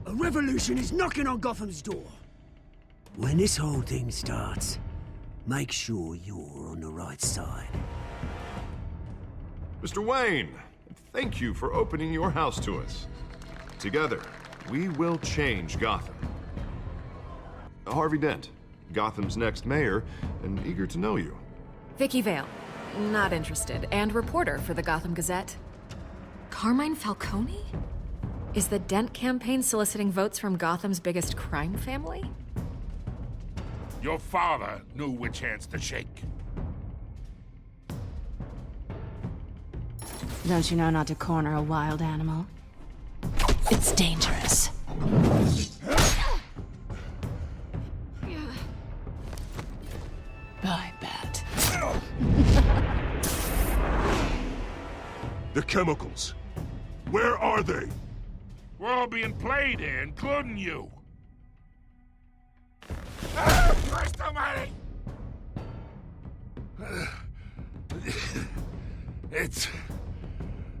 A revolution is knocking on Gotham's door. When this whole thing starts, make sure you're on the right side. Mr. Wayne, thank you for opening your house to us. Together, we will change Gotham. Harvey Dent, Gotham's next mayor, and eager to know you. Vicky Vale, not interested, and reporter for the Gotham Gazette. Carmine Falcone? Is the Dent campaign soliciting votes from Gotham's biggest crime family? Your father knew which hands to shake. Don't you know not to corner a wild animal? It's dangerous. I bet. The chemicals. Where are they? We're all being played here, including you. Christ almighty! It's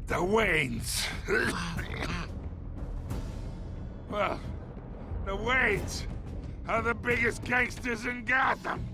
the Waynes. Well, the Waynes are the biggest gangsters in Gotham.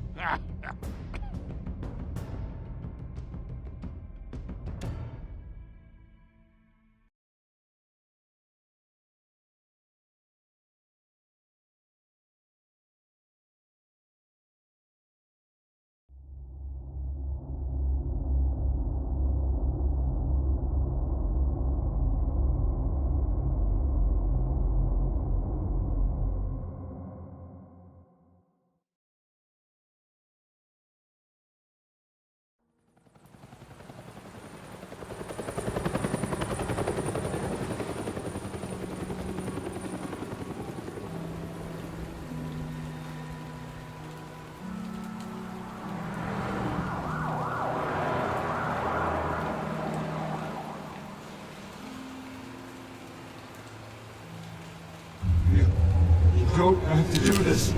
Don't have to do this.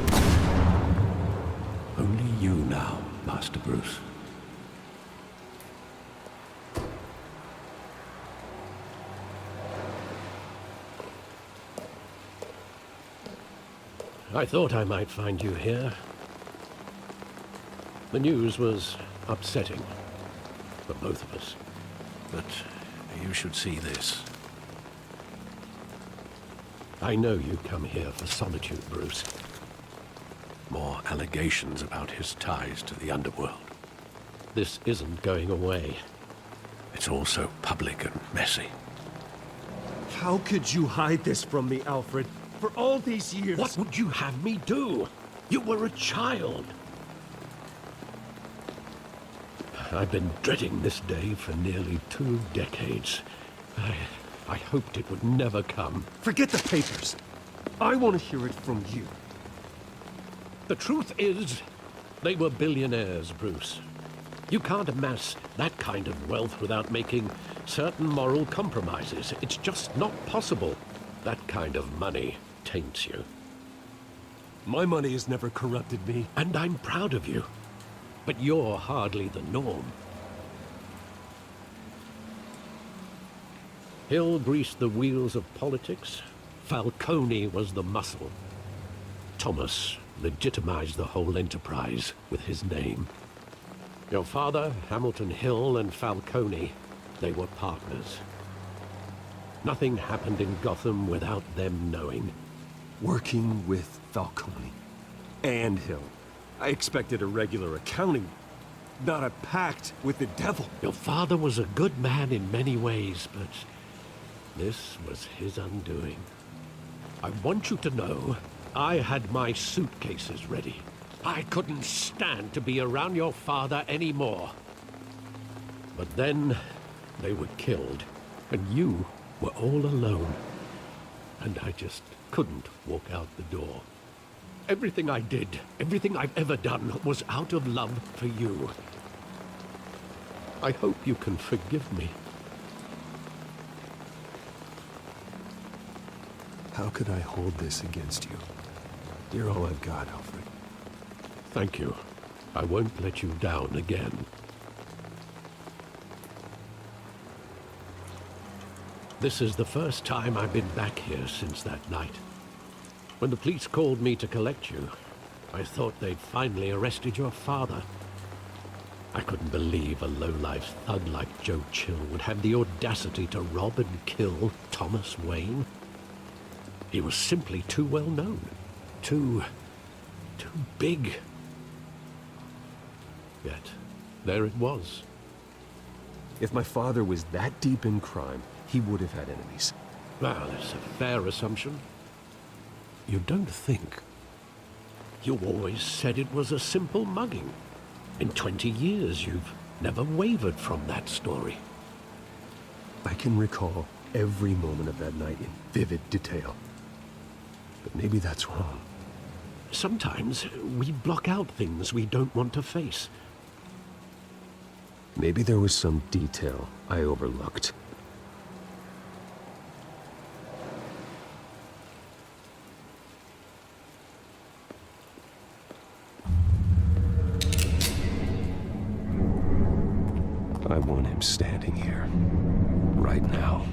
Only you now, Master Bruce. I thought I might find you here. The news was upsetting for both of us. But you should see this. I know you come here for solitude, Bruce. More allegations about his ties to the underworld. This isn't going away. It's all so public and messy. How could you hide this from me, Alfred? For all these years... What would you have me do? You were a child. I've been dreading this day for nearly 2 decades. I hoped it would never come. Forget the papers. I want to hear it from you. The truth is, they were billionaires, Bruce. You can't amass that kind of wealth without making certain moral compromises. It's just not possible. That kind of money taints you. My money has never corrupted me. And I'm proud of you. But you're hardly the norm. Hill greased the wheels of politics. Falcone was the muscle. Thomas legitimized the whole enterprise with his name. Your father, Hamilton Hill, and Falcone, they were partners. Nothing happened in Gotham without them knowing. Working with Falcone and Hill. I expected a regular accounting, not a pact with the devil. Your father was a good man in many ways, but this was his undoing. I want you to know, I had my suitcases ready. I couldn't stand to be around your father anymore. But then, they were killed, and you were all alone. And I just couldn't walk out the door. Everything I did, everything I've ever done, was out of love for you. I hope you can forgive me. How could I hold this against you? You're all I've got, Alfred. Thank you. I won't let you down again. This is the first time I've been back here since that night. When the police called me to collect you, I thought they'd finally arrested your father. I couldn't believe a low-life thug like Joe Chill would have the audacity to rob and kill Thomas Wayne. He was simply too well known. Too big. Yet, there it was. If my father was that deep in crime, he would have had enemies. Well, it's a fair assumption. You don't think? You always said it was a simple mugging. In 20 years, you've never wavered from that story. I can recall every moment of that night in vivid detail. But maybe that's wrong. Sometimes we block out things we don't want to face. Maybe there was some detail I overlooked. I want him standing here, right now.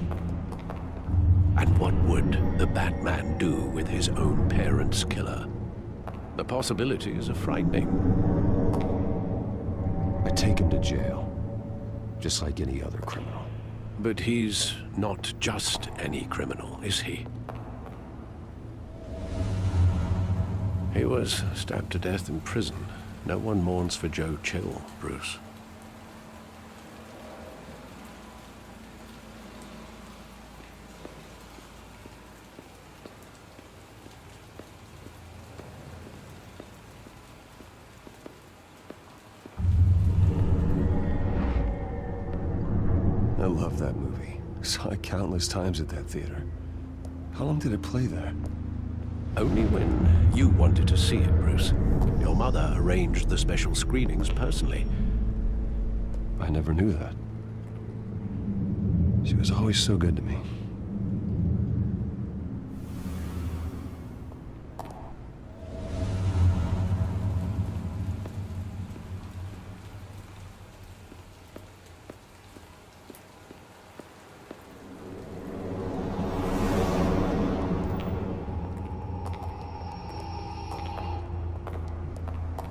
And what would the Batman do with his own parents' killer? The possibilities are frightening. I take him to jail, just like any other criminal. But he's not just any criminal, is he? He was stabbed to death in prison. No one mourns for Joe Chill, Bruce. I love that movie. Saw it countless times at that theater. How long did it play there? Only when you wanted to see it, Bruce. Your mother arranged the special screenings personally. I never knew that. She was always so good to me.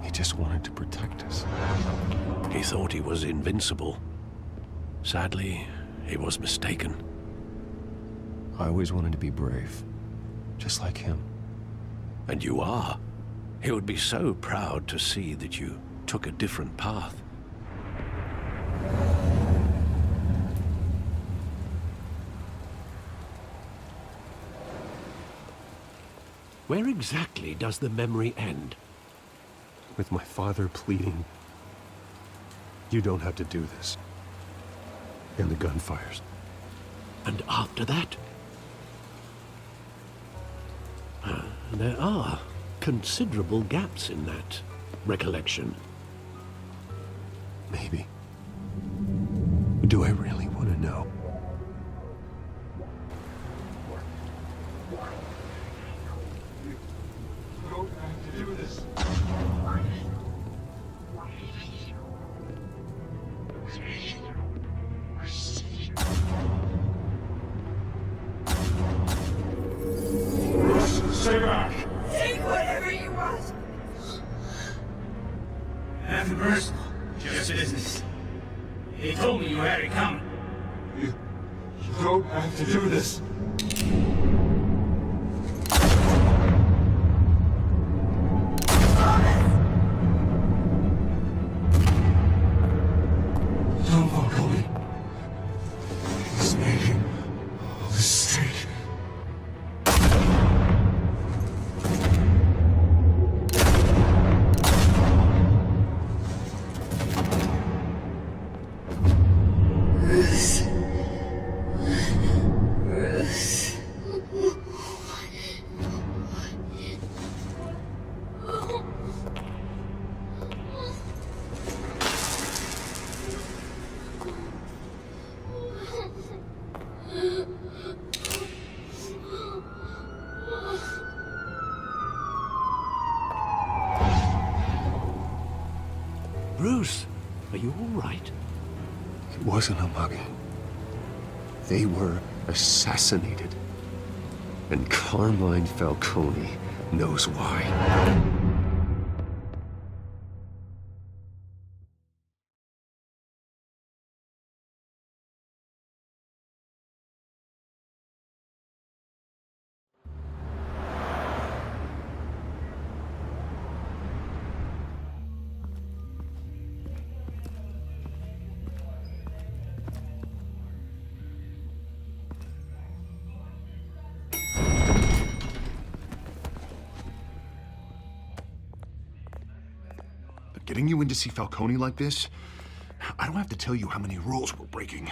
He just wanted to protect us. He thought he was invincible. Sadly, he was mistaken. I always wanted to be brave, just like him. And you are. He would be so proud to see that you took a different path. Where exactly does the memory end? With my father pleading, "You don't have to do this." And the gunfires. And after that? There are considerable gaps in that recollection. Maybe. Do I really want to know? Don't have to do this. Stay back! Take whatever you want. Nothing personal, just business. He told me you had it coming. You don't have to do this. Don't walk away. He's making a mistake. Bruce, are you all right? It wasn't a mugging. They were assassinated. And Carmine Falcone knows why. Getting you in to see Falcone like this? I don't have to tell you how many rules we're breaking.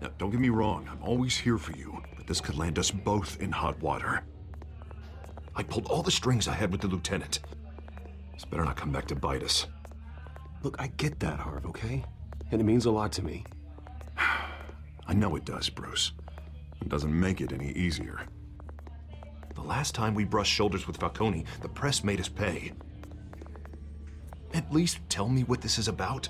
Now, don't get me wrong, I'm always here for you, but this could land us both in hot water. I pulled all the strings I had with the lieutenant. This better not come back to bite us. Look, I get that, Harv, okay? And it means a lot to me. I know it does, Bruce. It doesn't make it any easier. The last time we brushed shoulders with Falcone, the press made us pay. At least tell me what this is about.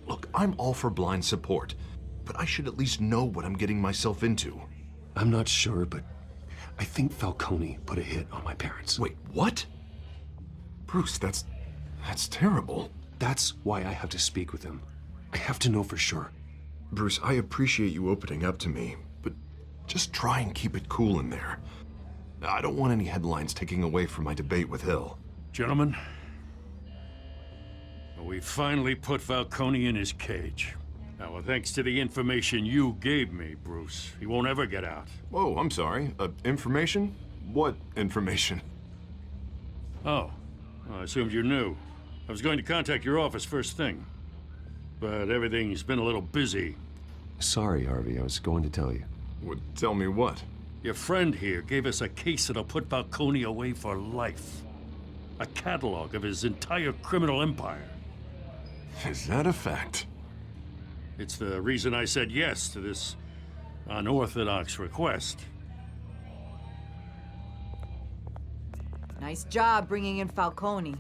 Look, I'm all for blind support, but I should at least know what I'm getting myself into. I'm not sure, but I think Falcone put a hit on my parents. Wait, what? Bruce, that's terrible. That's why I have to speak with him. I have to know for sure. Bruce, I appreciate you opening up to me, but just try and keep it cool in there. I don't want any headlines taking away from my debate with Hill. Gentlemen, we finally put Falcone in his cage. Now, thanks to the information you gave me, Bruce, he won't ever get out. Whoa, I'm sorry. Information? What information? Oh, I assumed you knew. I was going to contact your office first thing, but everything's been a little busy. Sorry, Harvey, I was going to tell you. Well, tell me what? Your friend here gave us a case that'll put Falcone away for life. A catalog of his entire criminal empire. Is that a fact? It's the reason I said yes to this unorthodox request. Nice job bringing in Falcone.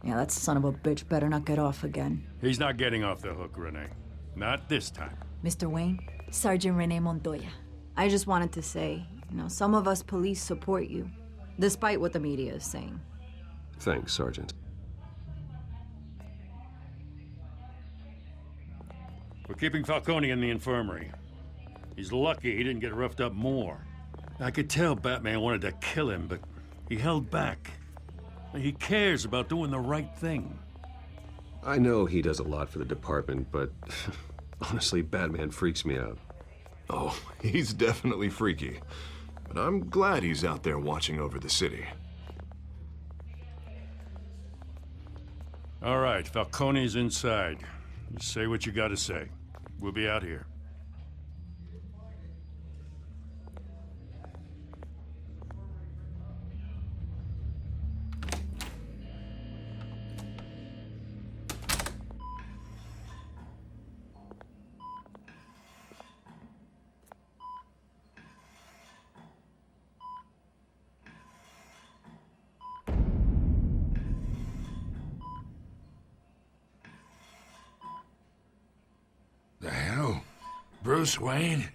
Yeah, that son of a bitch better not get off again. He's not getting off the hook, Renee. Not this time. Mr. Wayne, Sergeant Renee Montoya. I just wanted to say, some of us police support you, despite what the media is saying. Thanks, Sergeant. We're keeping Falcone in the infirmary. He's lucky he didn't get roughed up more. I could tell Batman wanted to kill him, but he held back. He cares about doing the right thing. I know he does a lot for the department, but honestly, Batman freaks me out. Oh, he's definitely freaky. But I'm glad he's out there watching over the city. All right, Falcone's inside. You say what you gotta say. We'll be out here. The hell? Bruce Wayne?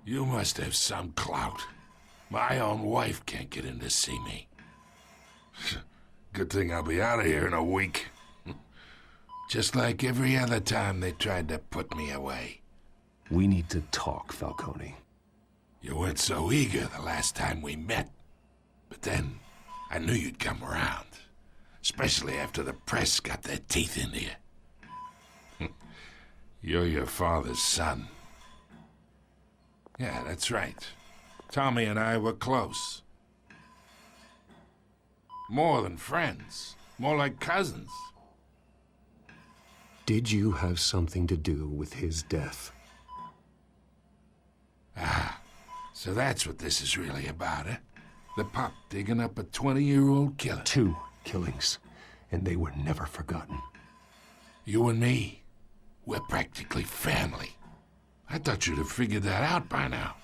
You must have some clout. My own wife can't get in to see me. Good thing I'll be out of here in a week. Just like every other time they tried to put me away. We need to talk, Falcone. You weren't so eager the last time we met. But then, I knew you'd come around. Especially after the press got their teeth into you. You're your father's son. Yeah, that's right. Tommy and I were close. More than friends. More like cousins. Did you have something to do with his death? Ah, so that's what this is really about, eh? The pup digging up a 20-year-old killer. 2 killings, and they were never forgotten. You and me, we're practically family. I thought you'd have figured that out by now.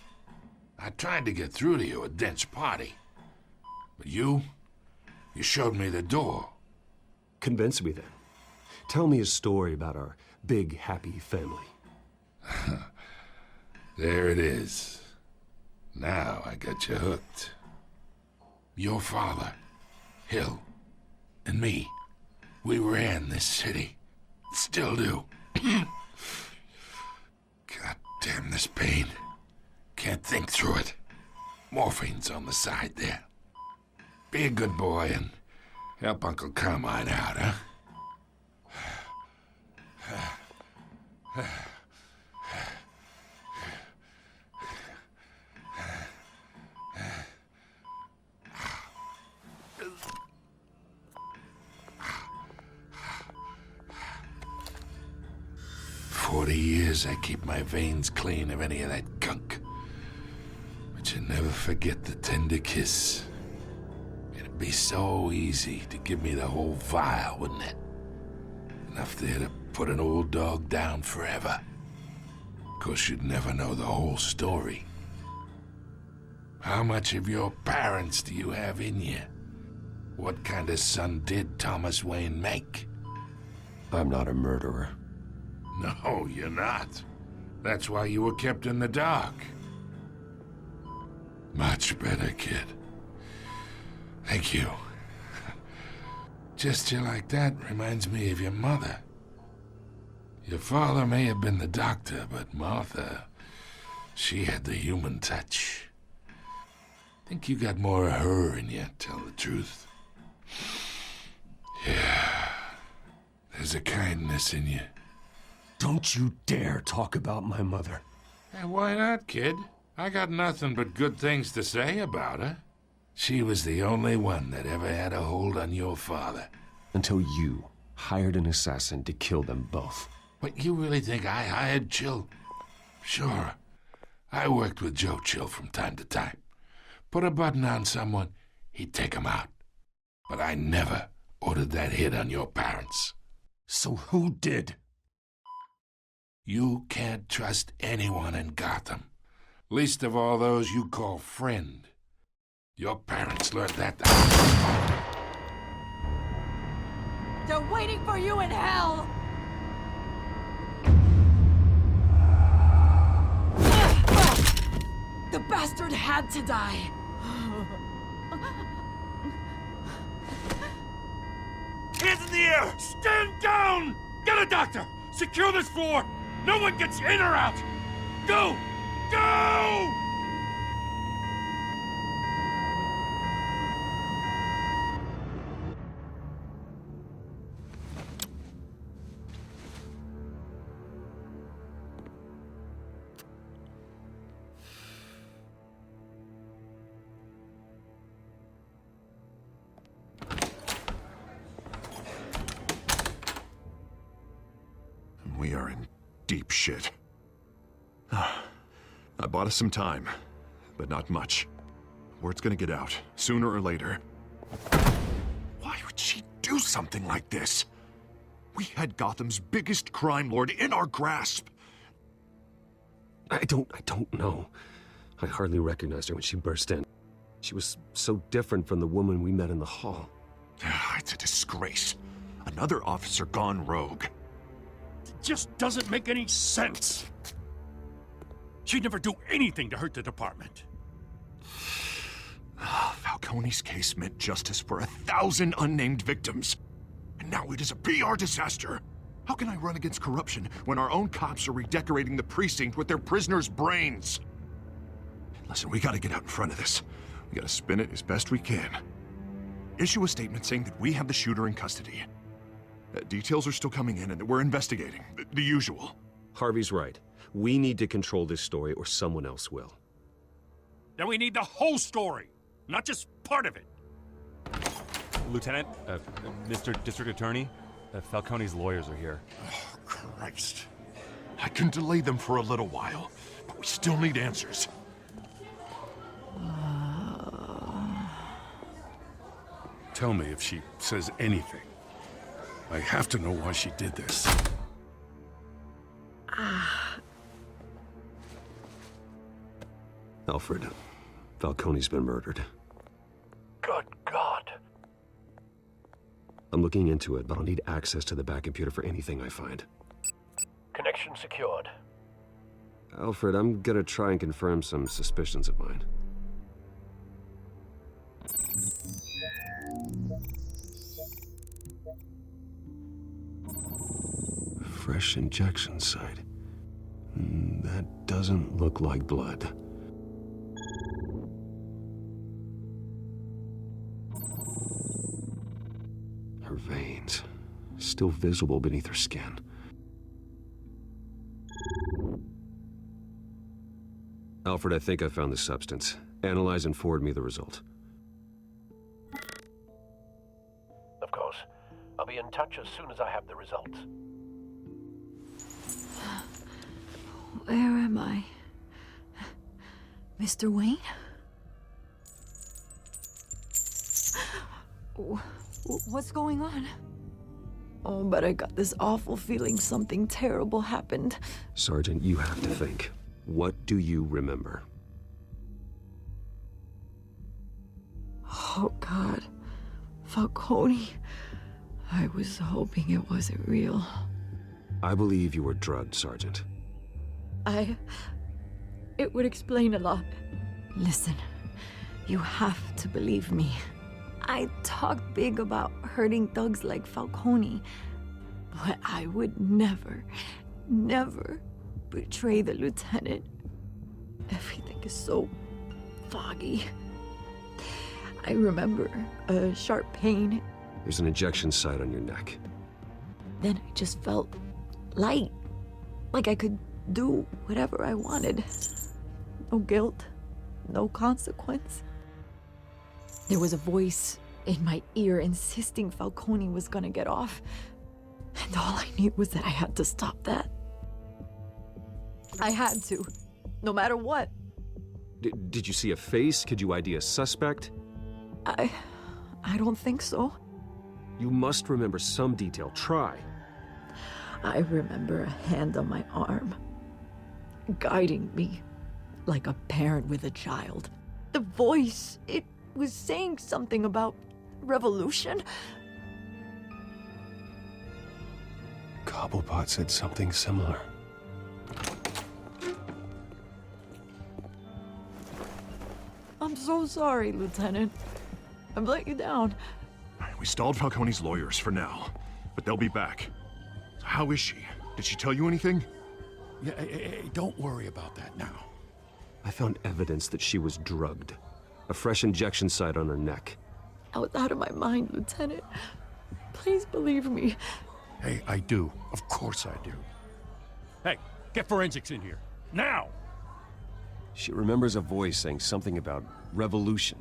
I tried to get through to you at Dent's party, But you showed me the door. Convince me then. Tell me a story about our big, happy family. There it is. Now I got you hooked. Your father, Hill, and me, we ran this city. Still do. God damn this pain. Can't think through it. Morphine's on the side there. Be a good boy and help Uncle Carmine out, huh? 40 years I keep my veins clean of any of that gunk. But you never forget the tender kiss. It'd be so easy to give me the whole vial, wouldn't it? Enough there to put an old dog down forever. Of course, you'd never know the whole story. How much of your parents do you have in you? What kind of son did Thomas Wayne make? I'm not a murderer. No, you're not. That's why you were kept in the dark. Much better, kid. Thank you. Gesture like that reminds me of your mother. Your father may have been the doctor, but Martha, she had the human touch. Think you got more of her in you, tell the truth. Yeah, there's a kindness in you. Don't you dare talk about my mother. Hey, why not, kid? I got nothing but good things to say about her. She was the only one that ever had a hold on your father. Until you hired an assassin to kill them both. But you really think I hired Chill? Sure. I worked with Joe Chill from time to time. Put a button on someone, he'd take him out. But I never ordered that hit on your parents. So who did? You can't trust anyone in Gotham. Least of all those you call friend. Your parents learned that. They're waiting for you in hell! The bastard had to die. Hands in the air! Stand down! Get a doctor! Secure this floor! No one gets in or out! Go! Go! We are in deep shit. I bought us some time, but not much. Word's gonna get out, sooner or later. Why would she do something like this? We had Gotham's biggest crime lord in our grasp. I don't know. I hardly recognized her when she burst in. She was so different from the woman we met in the hall. It's a disgrace. Another officer gone rogue. It just doesn't make any sense. She'd never do anything to hurt the department. Falcone's case meant justice for 1,000 unnamed victims. And now it is a PR disaster. How can I run against corruption when our own cops are redecorating the precinct with their prisoners' brains? Listen, we gotta get out in front of this. We gotta spin it as best we can. Issue a statement saying that we have the shooter in custody. Details are still coming in and that we're investigating. The usual. Harvey's right. We need to control this story or someone else will. Then we need the whole story, not just part of it. Lieutenant, Mr. District Attorney, Falcone's lawyers are here. Oh, Christ. I can delay them for a little while, but we still need answers. Tell me if she says anything. I have to know why she did this. Alfred, Falcone's been murdered. Good I'm looking into it, but I'll need access to the back computer for anything I find. Connection secured. Alfred, I'm gonna try and confirm some suspicions of mine. Fresh injection site. That doesn't look like blood. Her veins, still visible beneath her skin. Alfred, I think I found the substance. Analyze and forward me the result. Of course. I'll be in touch as soon as I have the results. Where am I? Mr. Wayne? What's going on? Oh, but I got this awful feeling something terrible happened. Sergeant, you have to think. What do you remember? Oh, God. Falcone. I was hoping it wasn't real. I believe you were drugged, Sergeant. It would explain a lot. Listen, you have to believe me. I talked big about hurting thugs like Falcone, but I would never, never betray the lieutenant. Everything is so foggy. I remember a sharp pain. There's an injection site on your neck. Then I just felt light, like I could do whatever I wanted. No guilt, no consequence. There was a voice in my ear insisting Falcone was gonna get off. And all I knew was that I had to stop that. I had to, no matter what. Did you see a face? Could you ID a suspect? I don't think so. You must remember some detail. Try. I remember a hand on my arm, guiding me like a parent with a child. The voice, it was saying something about revolution. Cobblepot said something similar. I'm so sorry, Lieutenant. I've let you down. We stalled Falcone's lawyers for now, but they'll be back. How is she? Did she tell you anything? Yeah, don't worry about that now. I found evidence that she was drugged. A fresh injection site on her neck. I was out of my mind, Lieutenant. Please believe me. Hey, I do. Of course I do. Hey, get forensics in here. Now! She remembers a voice saying something about revolution.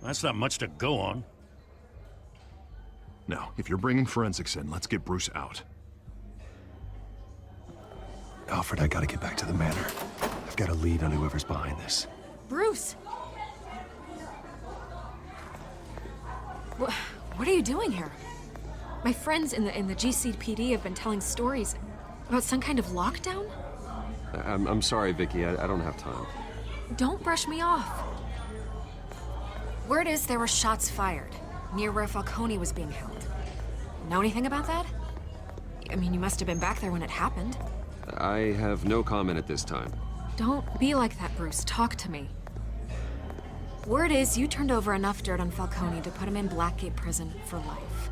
That's not much to go on. Now, if you're bringing forensics in, let's get Bruce out. Alfred, I gotta get back to the manor. I've got a lead on whoever's behind this. Bruce! What are you doing here? My friends in the GCPD have been telling stories about some kind of lockdown? I'm sorry, Vicky. I don't have time. Don't brush me off. Word is there were shots fired near where Falcone was being held. Know anything about that? I mean, you must have been back there when it happened. I have no comment at this time. Don't be like that, Bruce. Talk to me. Word is you turned over enough dirt on Falcone to put him in Blackgate Prison for life.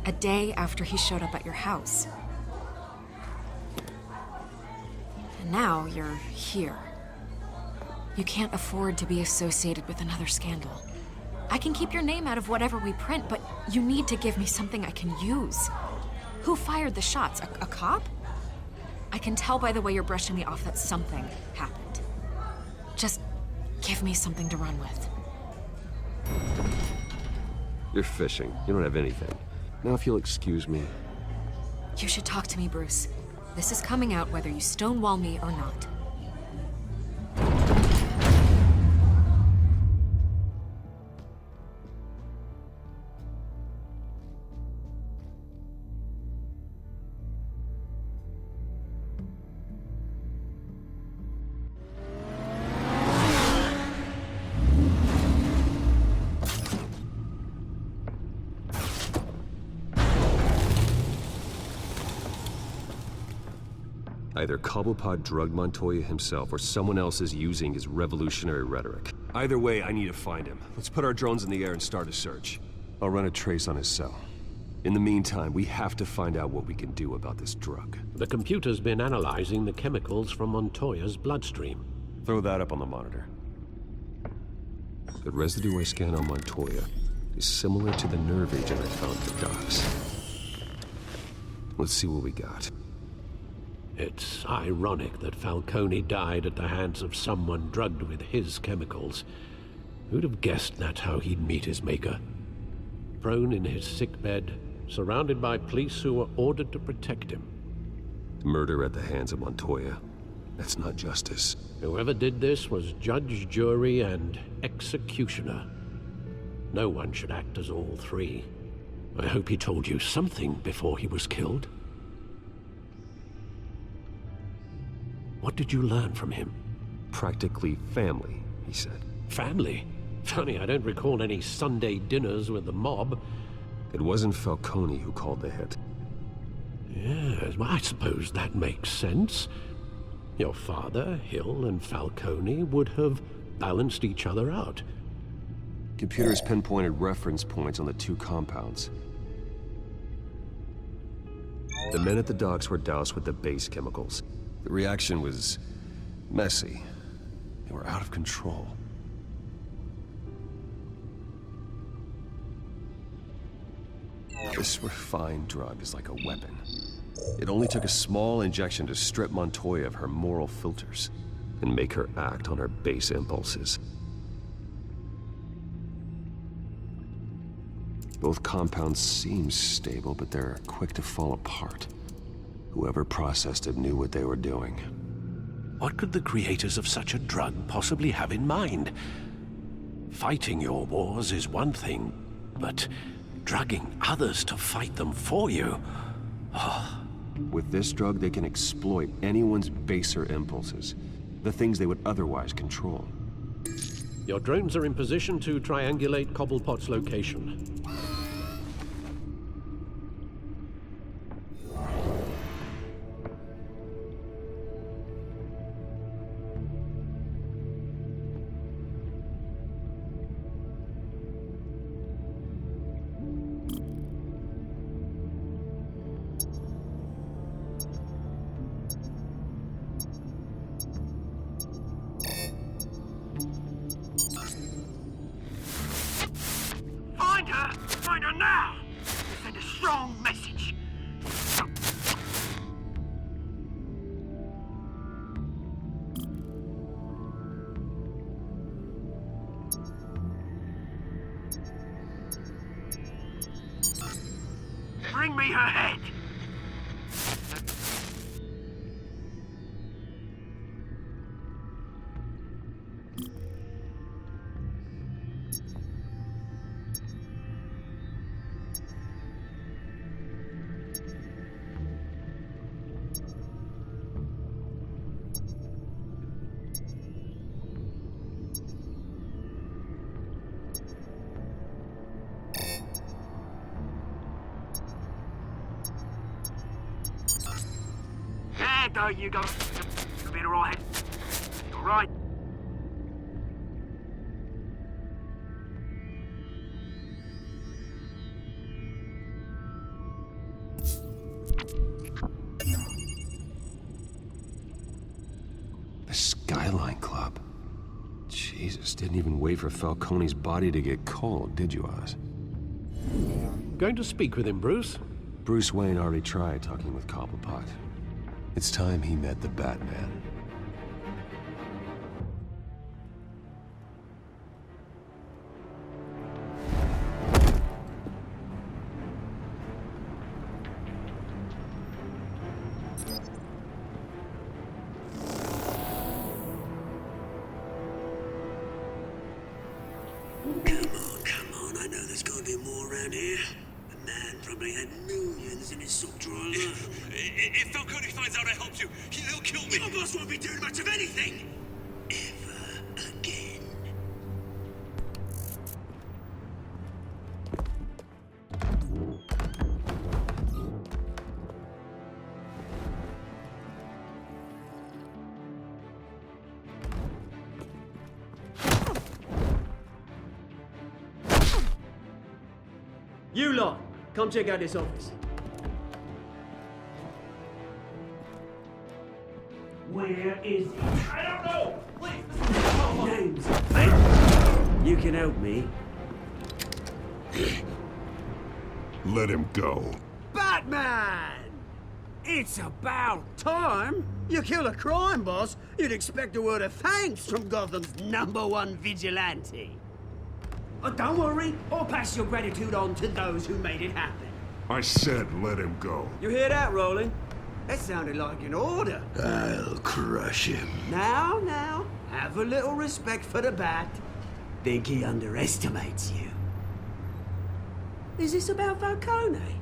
A day after he showed up at your house. And now you're here. You can't afford to be associated with another scandal. I can keep your name out of whatever we print, but you need to give me something I can use. Who fired the shots? A cop? I can tell by the way you're brushing me off that something happened. Just give me something to run with. You're fishing. You don't have anything. Now, if you'll excuse me. You should talk to me, Bruce. This is coming out whether you stonewall me or not. Either Cobblepot drugged Montoya himself, or someone else is using his revolutionary rhetoric. Either way, I need to find him. Let's put our drones in the air and start a search. I'll run a trace on his cell. In the meantime, we have to find out what we can do about this drug. The computer's been analyzing the chemicals from Montoya's bloodstream. Throw that up on the monitor. The residue I scan on Montoya is similar to the nerve agent I found at the docks. Let's see what we got. It's ironic that Falcone died at the hands of someone drugged with his chemicals. Who'd have guessed that's how he'd meet his maker? Prone in his sickbed, surrounded by police who were ordered to protect him. Murder at the hands of Montoya. That's not justice. Whoever did this was judge, jury, and executioner. No one should act as all three. I hope he told you something before he was killed. What did you learn from him? Practically family, he said. Family? Funny, I don't recall any Sunday dinners with the mob. It wasn't Falcone who called the hit. Yes, well, I suppose that makes sense. Your father, Hill, and Falcone would have balanced each other out. Computers pinpointed reference points on the two compounds. The men at the docks were doused with the base chemicals. The reaction was messy. They were out of control. This refined drug is like a weapon. It only took a small injection to strip Montoya of her moral filters and make her act on her base impulses. Both compounds seem stable, but they're quick to fall apart. Whoever processed it knew what they were doing. What could the creators of such a drug possibly have in mind? Fighting your wars is one thing, but drugging others to fight them for you? Oh. With this drug, they can exploit anyone's baser impulses, the things they would otherwise control. Your drones are in position to triangulate Cobblepot's location. Find her now! Send a strong message. Bring me her head. There you go. You'll be all right. All right. The Skyline Club. Jesus, didn't even wait for Falcone's body to get cold, did you, Oz? Going to speak with him, Bruce? Bruce Wayne already tried talking with Cobblepot. It's time he met the Batman. Come on, I know there's gotta be more around here. The man probably had millions in his sock drawer alone. If Falcone finds out I helped you, he'll kill me. Your boss won't be doing much of anything. Ever again. You lot, come check out this office. Where is he? I don't know! Please! Names. You can help me. Let him go. Batman! It's about time. You kill a crime boss, you'd expect a word of thanks from Gotham's #1 vigilante. Oh, don't worry, I'll pass your gratitude on to those who made it happen. I said let him go. You hear that, Roland? That sounded like an order. I'll crush him. Now, have a little respect for the Bat. Think he underestimates you. Is this about Falcone?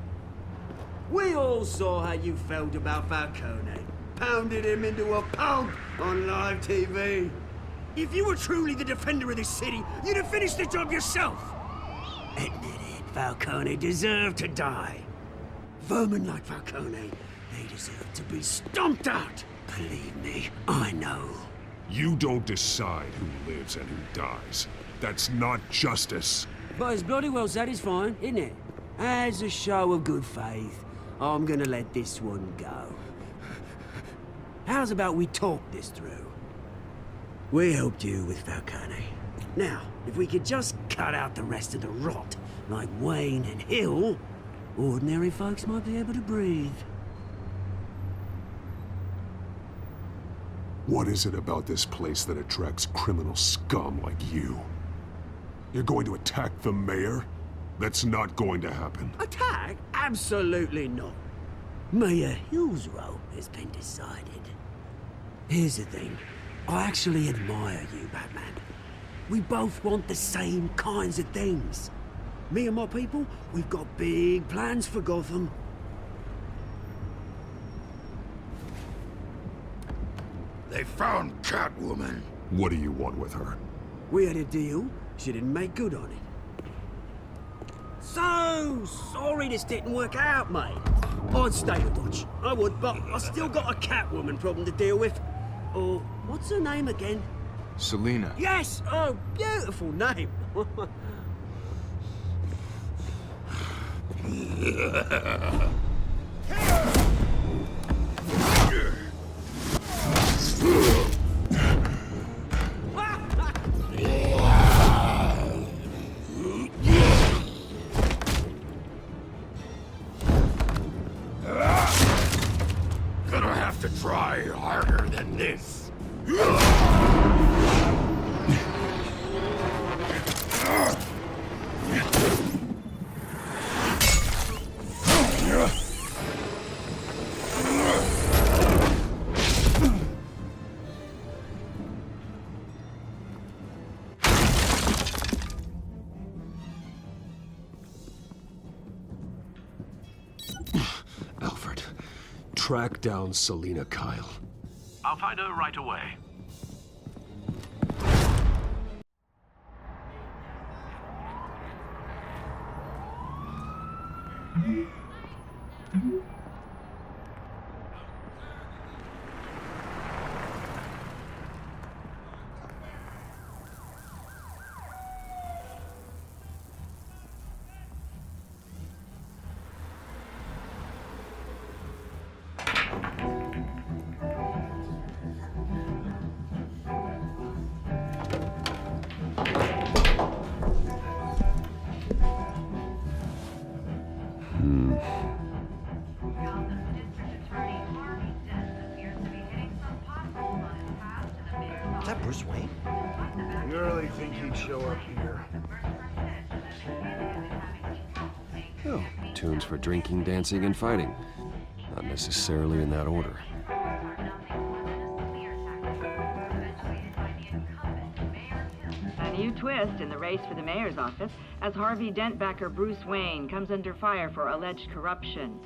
We all saw how you felt about Falcone. Pounded him into a pulp on live TV. If you were truly the defender of this city, you'd have finished the job yourself. Admit it, Falcone deserved to die. Vermin like Falcone, they deserve to be stomped out. Believe me, I know. You don't decide who lives and who dies. That's not justice. But it's bloody well satisfying, isn't it? As a show of good faith, I'm gonna let this one go. How's about we talk this through? We helped you with Falcone. Now, if we could just cut out the rest of the rot, like Wayne and Hill, ordinary folks might be able to breathe. What is it about this place that attracts criminal scum like you? You're going to attack the mayor? That's not going to happen. Attack? Absolutely not. Mayor Hill's role has been decided. Here's the thing. I actually admire you, Batman. We both want the same kinds of things. Me and my people, we've got big plans for Gotham. They found Catwoman. What do you want with her? We had a deal. She didn't make good on it. So sorry this didn't work out, mate. I'd stay to watch. I would, but I still got a Catwoman problem to deal with. Oh, what's her name again? Selina. Yes! Oh, beautiful name. Gonna have to try harder than this. Alfred, track down Selina Kyle. I'll find her right away. Is that Bruce Wayne? You really think he'd show up here? Oh, tunes for drinking, dancing, and fighting. Not necessarily in that order. A new twist in the race for the mayor's office as Harvey Dent backer Bruce Wayne comes under fire for alleged corruption.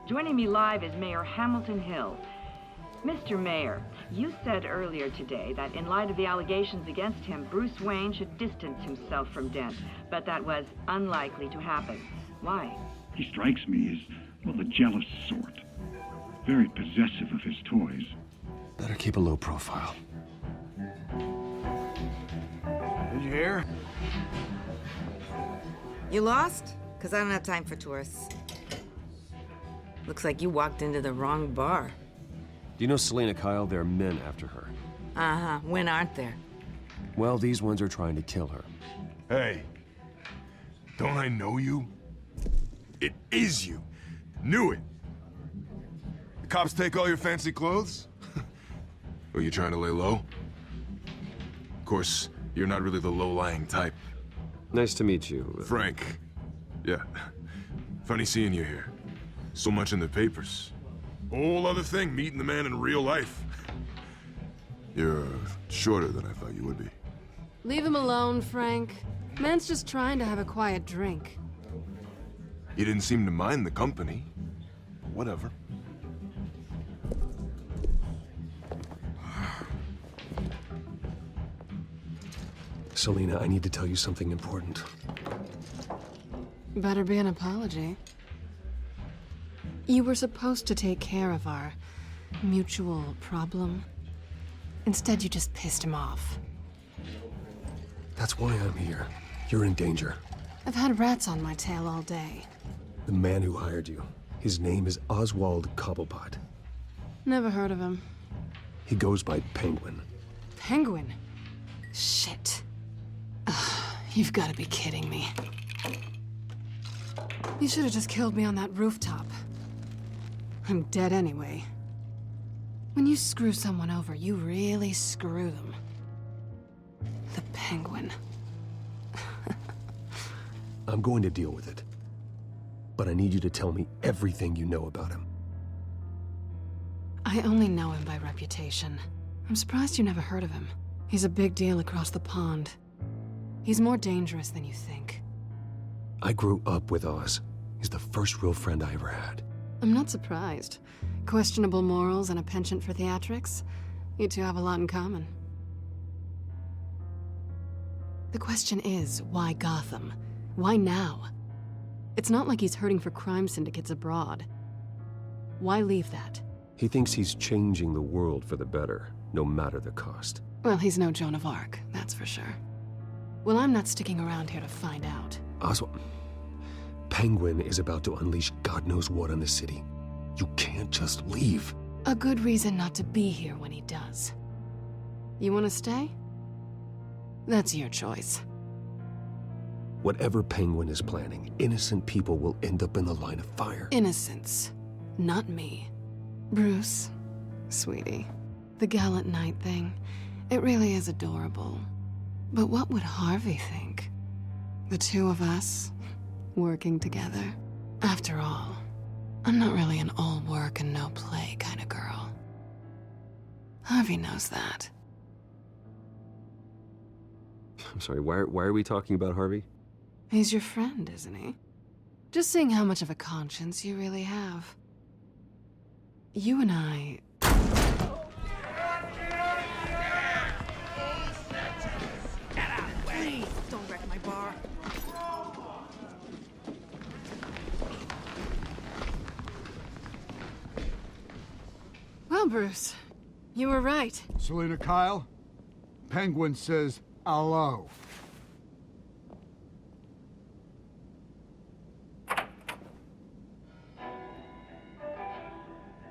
Joining me live is Mayor Hamilton Hill. Mr. Mayor, you said earlier today that in light of the allegations against him, Bruce Wayne should distance himself from Dent, but that was unlikely to happen. Why? He strikes me as, well, a jealous sort. Very possessive of his toys. Better keep a low profile. Did you hear? You lost? Because I don't have time for tourists. Looks like you walked into the wrong bar. Do you know Selena Kyle? There are men after her. Uh-huh. When aren't there? Well, these ones are trying to kill her. Hey, don't I know you? It is you. Knew it. The cops take all your fancy clothes? Are you trying to lay low? Of course, you're not really the low-lying type. Nice to meet you. Frank. Yeah. Funny seeing you here. So much in the papers. Whole other thing, meeting the man in real life. You're shorter than I thought you would be. Leave him alone, Frank. Man's just trying to have a quiet drink. You didn't seem to mind the company. Whatever. Selena, I need to tell you something important. Better be an apology. You were supposed to take care of our mutual problem. Instead, you just pissed him off. That's why I'm here. You're in danger. I've had rats on my tail all day. The man who hired you, his name is Oswald Cobblepot. Never heard of him. He goes by Penguin. Penguin? Shit. Ugh, you've got to be kidding me. You should have just killed me on that rooftop. I'm dead anyway. When you screw someone over, you really screw them. The Penguin. I'm going to deal with it. But I need you to tell me everything you know about him. I only know him by reputation. I'm surprised you never heard of him. He's a big deal across the pond. He's more dangerous than you think. I grew up with Oz. He's the first real friend I ever had. I'm not surprised. Questionable morals and a penchant for theatrics. You two have a lot in common. The question is, why Gotham? Why now? It's not like he's hurting for crime syndicates abroad. Why leave that? He thinks he's changing the world for the better, no matter the cost. Well, he's no Joan of Arc, that's for sure. Well, I'm not sticking around here to find out. Oswald, Penguin is about to unleash God knows what on the city. You can't just leave. A good reason not to be here when he does. You want to stay? That's your choice. Whatever Penguin is planning, innocent people will end up in the line of fire. Innocence, not me. Bruce, sweetie, the gallant knight thing, it really is adorable. But what would Harvey think? The two of us, working together? After all, I'm not really an all work and no play kind of girl. Harvey knows that. I'm sorry, why are we talking about Harvey? He's your friend, isn't he? Just seeing how much of a conscience you really have. You and I... Please, don't wreck my bar. Well, Bruce, you were right. Selena Kyle, Penguin says hello.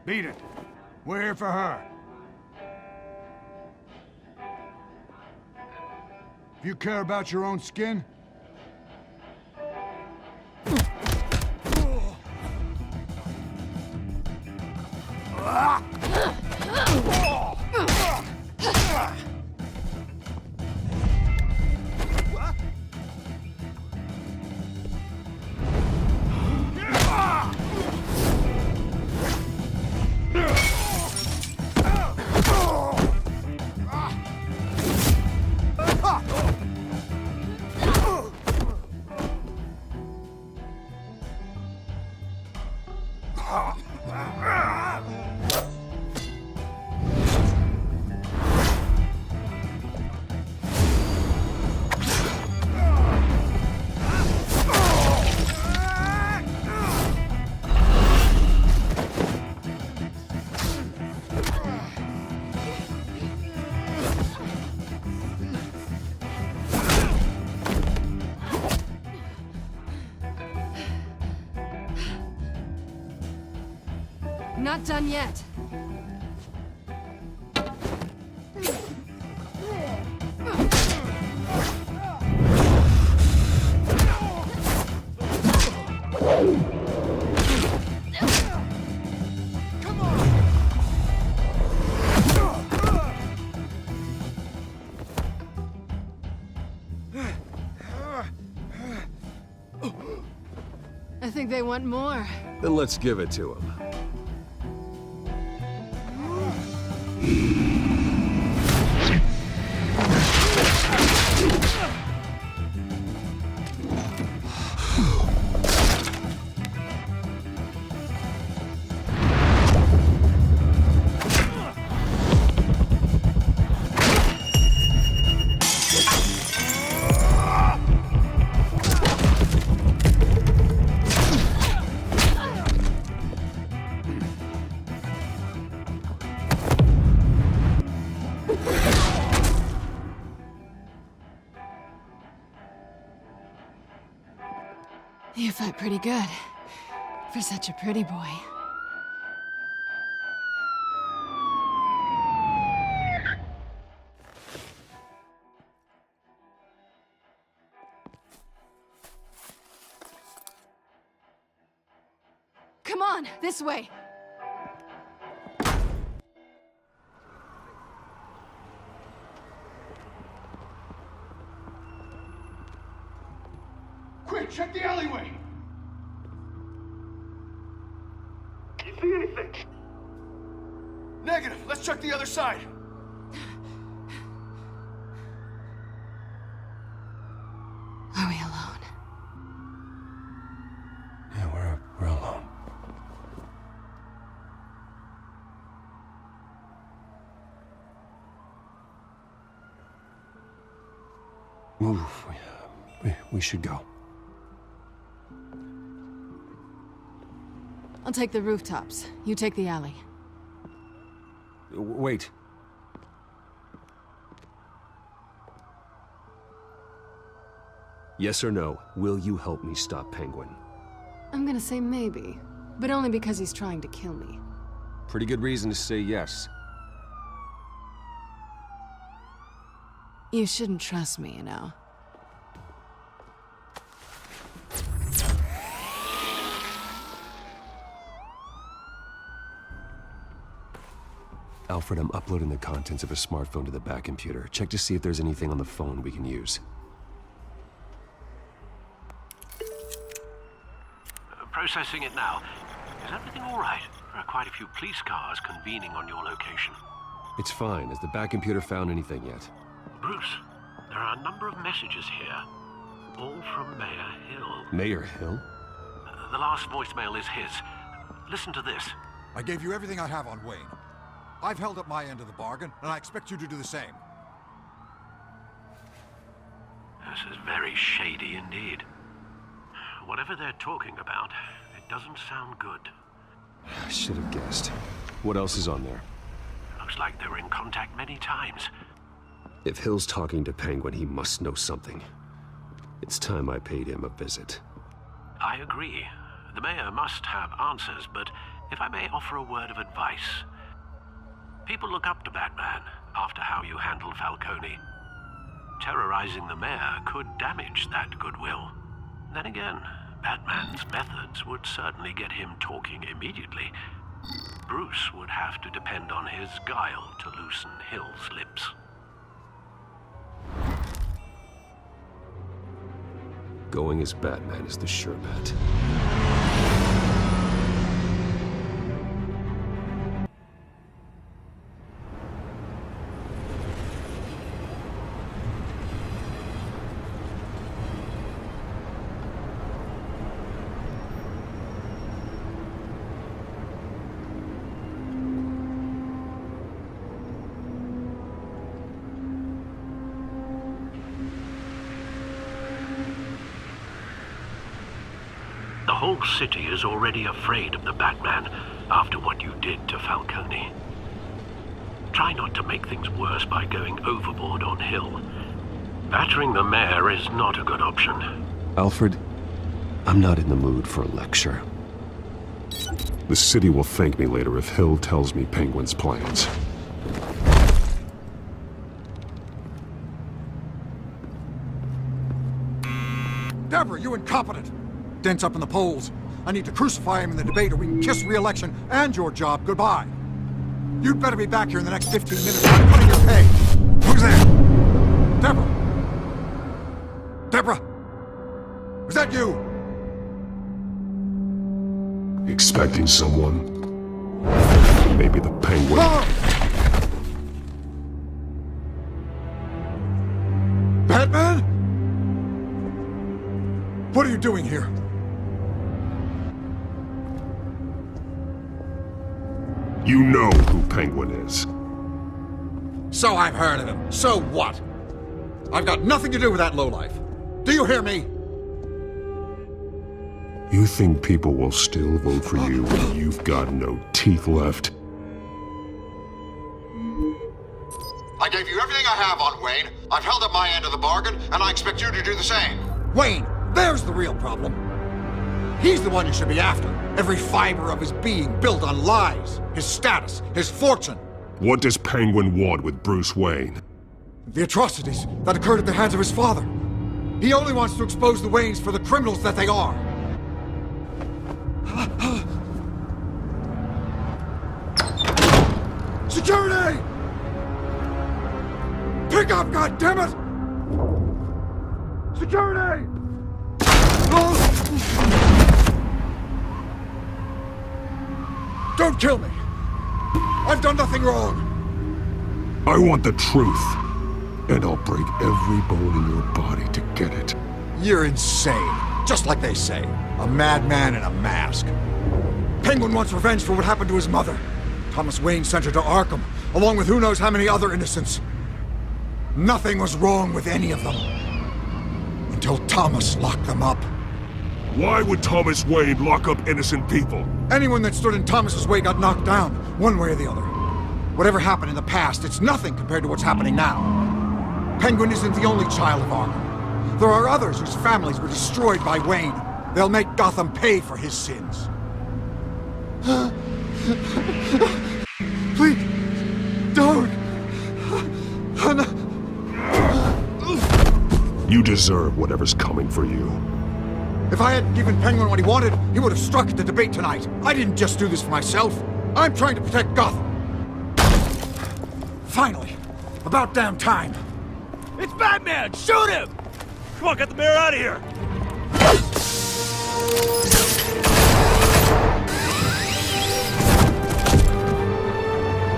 Beat it. We're here for her. If you care about your own skin, not done yet. I think they want more. Then let's give it to them. You fight pretty good. For such a pretty boy. Come on, this way. Quick, check the alleyway! You see anything? Negative. Let's check the other side. Are we alone? Yeah, we're alone. Move. We should go. I'll take the rooftops. You take the alley. Wait. Yes or no, will you help me stop Penguin? I'm gonna say maybe, but only because he's trying to kill me. Pretty good reason to say yes. You shouldn't trust me, you know. Alfred, I'm uploading the contents of a smartphone to the back computer. Check to see if there's anything on the phone we can use. Processing it now. Is everything all right? There are quite a few police cars convening on your location. It's fine. Has the back computer found anything yet? Bruce, there are a number of messages here. All from Mayor Hill. Mayor Hill? The last voicemail is his. Listen to this. I gave you everything I have on Wayne. I've held up my end of the bargain, and I expect you to do the same. This is very shady indeed. Whatever they're talking about, it doesn't sound good. I should have guessed. What else is on there? Looks like they were in contact many times. If Hill's talking to Penguin, he must know something. It's time I paid him a visit. I agree. The mayor must have answers, but if I may offer a word of advice. People look up to Batman after how you handled Falcone. Terrorizing the mayor could damage that goodwill. Then again, Batman's methods would certainly get him talking immediately. Bruce would have to depend on his guile to loosen Hill's lips. Going as Batman is the sure bet. The whole city is already afraid of the Batman after what you did to Falcone. Try not to make things worse by going overboard on Hill. Battering the mayor is not a good option. Alfred, I'm not in the mood for a lecture. The city will thank me later if Hill tells me Penguin's plans. Deborah, you incompetent! Dent's up in the polls. I need to crucify him in the debate or we can kiss re-election and your job goodbye. You'd better be back here in the next 15 minutes or I'm cutting your pay. Who's there? Deborah! Deborah! Was that you? Expecting someone? Maybe the Penguin. Batman? What are you doing here? You know who Penguin is. So I've heard of him. So what? I've got nothing to do with that lowlife. Do you hear me? You think people will still vote for you when you've got no teeth left? I gave you everything I have on Wayne. I've held up my end of the bargain, and I expect you to do the same. Wayne, there's the real problem. He's the one you should be after. Every fiber of his being built on lies, his status, his fortune. What does Penguin want with Bruce Wayne? The atrocities that occurred at the hands of his father. He only wants to expose the Waynes for the criminals that they are. Security! Pick up, goddammit! Security! Don't kill me! I've done nothing wrong! I want the truth, and I'll break every bone in your body to get it. You're insane, just like they say. A madman in a mask. Penguin wants revenge for what happened to his mother. Thomas Wayne sent her to Arkham, along with who knows how many other innocents. Nothing was wrong with any of them. Until Thomas locked them up. Why would Thomas Wayne lock up innocent people? Anyone that stood in Thomas's way got knocked down, one way or the other. Whatever happened in the past, it's nothing compared to what's happening now. Penguin isn't the only child of Arkham. There are others whose families were destroyed by Wayne. They'll make Gotham pay for his sins. Please, don't. You deserve whatever's coming for you. If I hadn't given Penguin what he wanted, he would have struck at the debate tonight. I didn't just do this for myself. I'm trying to protect Gotham. Finally. About damn time. It's Batman! Shoot him! Come on, get the mayor out of here!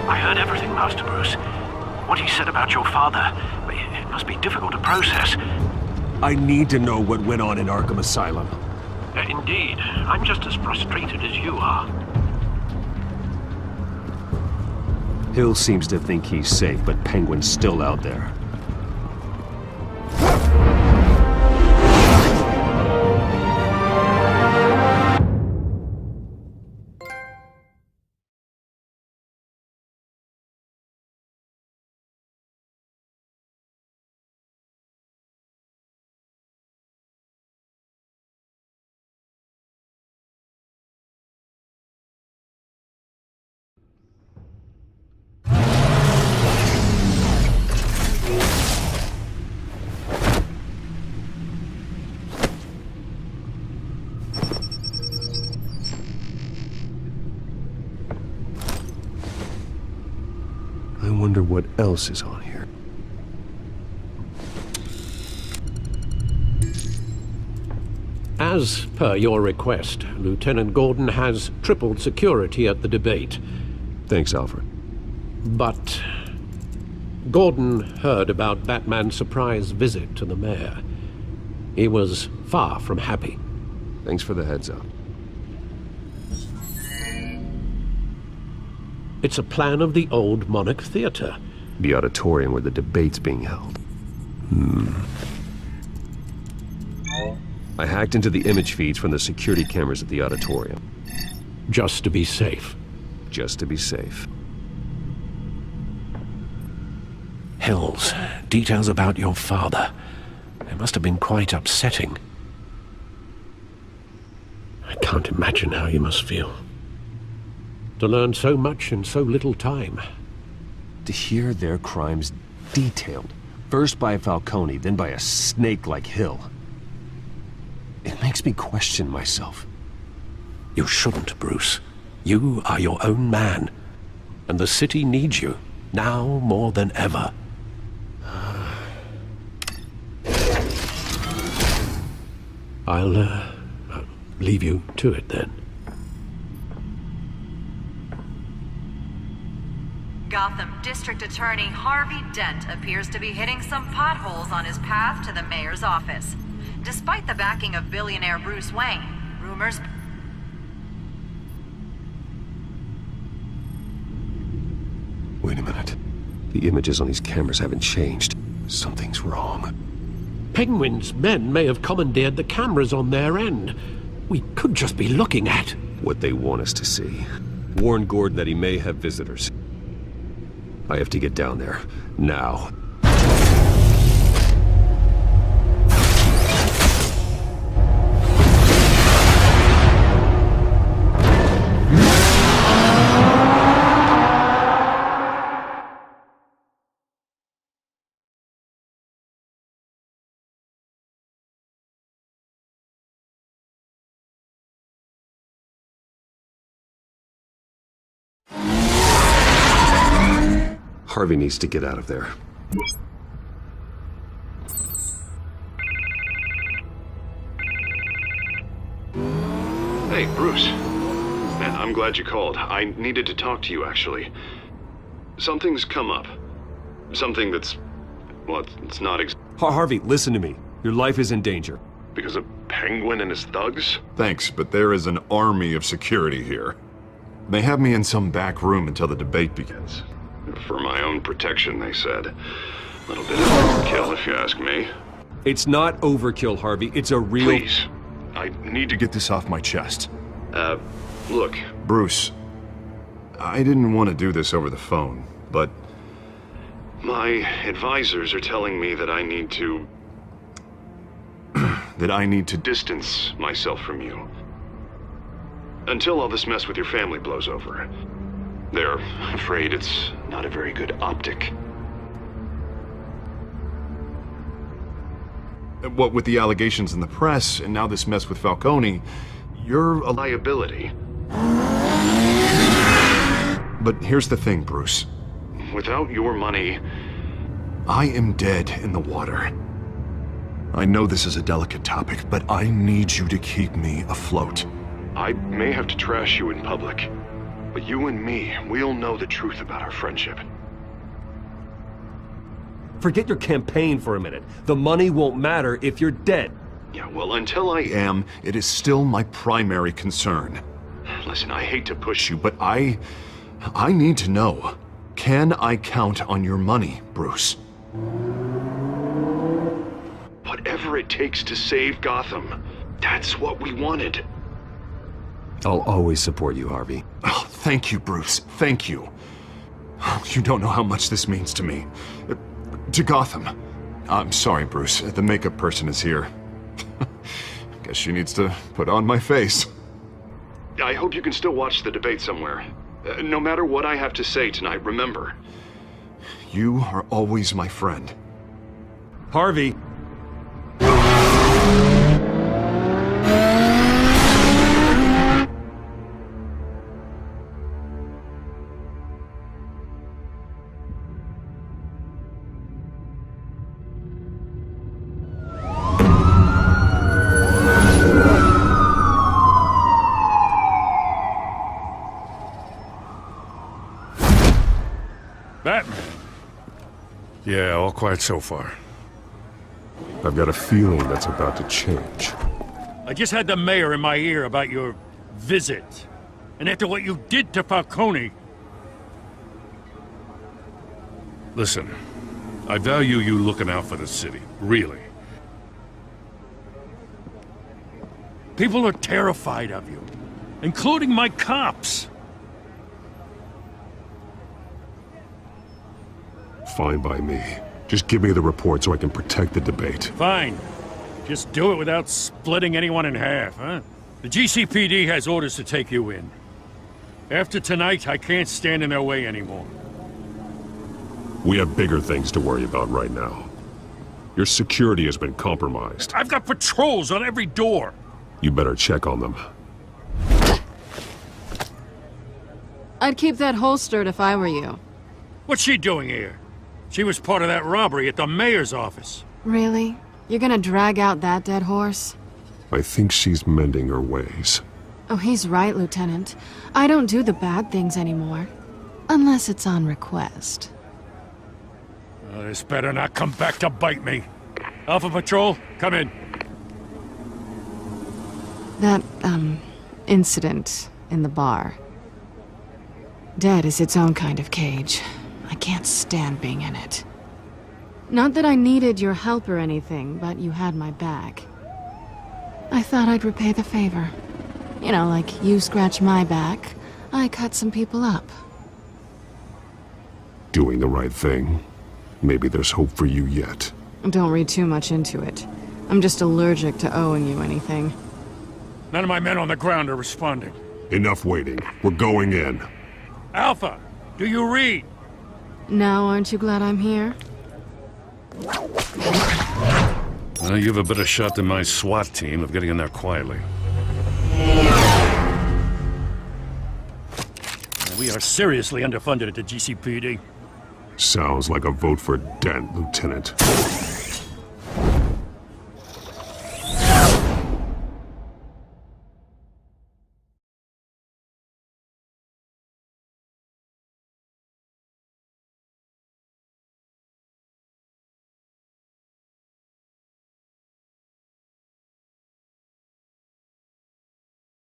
I heard everything, Master Bruce. What he said about your father, it must be difficult to process. I need to know what went on in Arkham Asylum. Indeed. I'm just as frustrated as you are. Hill seems to think he's safe, but Penguin's still out there. I wonder what else is on here. As per your request, Lieutenant Gordon has tripled security at the debate. Thanks, Alfred. But Gordon heard about Batman's surprise visit to the mayor. He was far from happy. Thanks for the heads up. It's a plan of the old Monarch Theater. The auditorium where the debate's being held. I hacked into the image feeds from the security cameras at the auditorium. Just to be safe. Just to be safe. Hills, details about your father. It must have been quite upsetting. I can't imagine how you must feel. To learn so much in so little time. To hear their crimes detailed, first by Falcone, then by a snake like Hill. It makes me question myself. You shouldn't, Bruce. You are your own man. And the city needs you, now more than ever. I'll leave you to it then. Gotham District Attorney Harvey Dent appears to be hitting some potholes on his path to the mayor's office. Despite the backing of billionaire Bruce Wayne, rumors... Wait a minute. The images on these cameras haven't changed. Something's wrong. Penguin's men may have commandeered the cameras on their end. We could just be looking at... what they want us to see. Warn Gordon that he may have visitors. I have to get down there. Now. Harvey needs to get out of there. Hey, Bruce. Man, I'm glad you called. I needed to talk to you, actually. Something's come up. Something that's... well, it's not Harvey, listen to me. Your life is in danger. Because of Penguin and his thugs? Thanks, but there is an army of security here. They have me in some back room until the debate begins. For my own protection, they said. A little bit of overkill, if you ask me. It's not overkill, Harvey. It's a real... Please. I need to get this off my chest. Look, Bruce. I didn't want to do this over the phone, but... my advisors are telling me that I need to... that I need to distance myself from you. Until all this mess with your family blows over. They're afraid it's not a very good optic. What with the allegations in the press, and now this mess with Falcone, you're a liability. But here's the thing, Bruce. Without your money, I am dead in the water. I know this is a delicate topic, but I need you to keep me afloat. I may have to trash you in public. But you and me, we'll know the truth about our friendship. Forget your campaign for a minute. The money won't matter if you're dead. Yeah, well, until I am, it is still my primary concern. Listen, I hate to push you, but I need to know. Can I count on your money, Bruce? Whatever it takes to save Gotham, that's what we wanted. I'll always support you, Harvey. Oh, thank you, Bruce. Thank you. You don't know how much this means to me. To Gotham. I'm sorry, Bruce. The makeup person is here. Guess she needs to put on my face. I hope you can still watch the debate somewhere. No matter what I have to say tonight, remember, you are always my friend. Harvey! Batman. Yeah, all quiet so far. I've got a feeling that's about to change. I just had the mayor in my ear about your visit. And after what you did to Falcone... Listen, I value you looking out for the city, really. People are terrified of you, including my cops. Fine by me. Just give me the report so I can protect the debate. Fine. Just do it without splitting anyone in half, huh? The GCPD has orders to take you in. After tonight, I can't stand in their way anymore. We have bigger things to worry about right now. Your security has been compromised. I've got patrols on every door. You better check on them. I'd keep that holstered if I were you. What's she doing here? She was part of that robbery at the mayor's office. Really? You're gonna drag out that dead horse? I think she's mending her ways. Oh, he's right, Lieutenant. I don't do the bad things anymore. Unless it's on request. This better not come back to bite me. Alpha Patrol, come in. That, incident in the bar. Dead is its own kind of cage. I can't stand being in it. Not that I needed your help or anything, but you had my back. I thought I'd repay the favor. You know, like you scratch my back, I cut some people up. Doing the right thing. Maybe there's hope for you yet. Don't read too much into it. I'm just allergic to owing you anything. None of my men on the ground are responding. Enough waiting. We're going in. Alpha, do you read? Now aren't you glad I'm here? Well, you have a better shot than my SWAT team of getting in there quietly. We are seriously underfunded at the GCPD. Sounds like a vote for Dent, Lieutenant.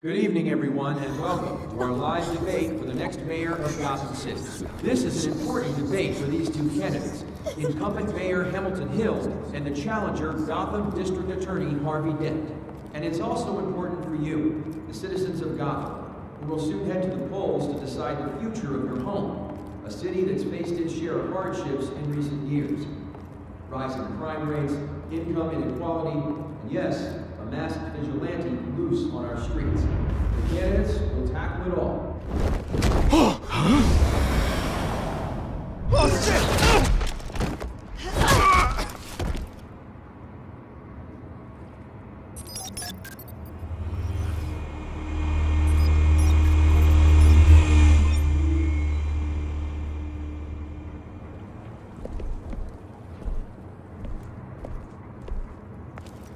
Good evening, everyone, and welcome to our live debate for the next mayor of Gotham City. This is an important debate for these two candidates, incumbent Mayor Hamilton Hill and the challenger Gotham District Attorney Harvey Dent. And it's also important for you, the citizens of Gotham, who will soon head to the polls to decide the future of your home, a city that's faced its share of hardships in recent years. Rising crime rates, income inequality, and yes, a masked vigilante loose on our streets. The candidates will tackle it all. Oh, shit!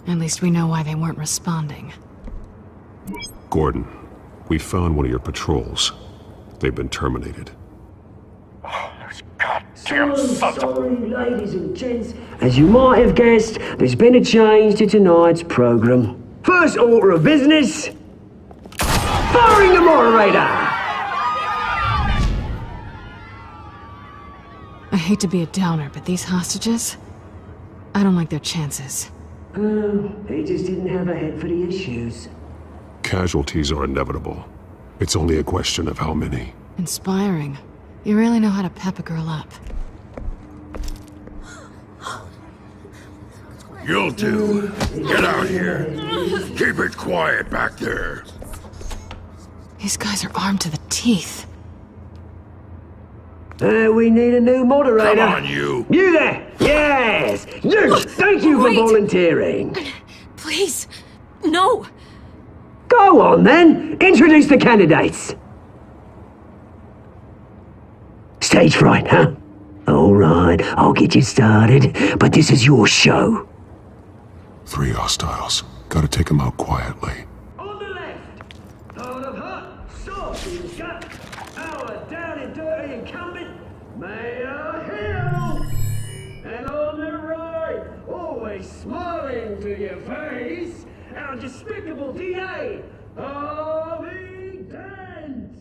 At least we know why they weren't responding. Gordon, we found one of your patrols. They've been terminated. So sorry, ladies and gents. As you might have guessed, there's been a change to tonight's program. First order of business, firing the moderator! I hate to be a downer, but these hostages? I don't like their chances. He just didn't have a head for the issues. Casualties are inevitable. It's only a question of how many. Inspiring. You really know how to pep a girl up. You'll do. Get out here. Keep it quiet back there. These guys are armed to the teeth. We need a new moderator. Come on, you. You there! Yes! You! Thank you for volunteering. Please, no! Go on, then. Introduce the candidates. Stage fright, huh? All right, I'll get you started, but this is your show. 3 hostiles. Gotta take them out quietly. On the left, out of hot, soft in gut, our down and dirty incumbent, Mayor Hill. And on the right, always smiling to your face, our despicable DA, Harvey Dent.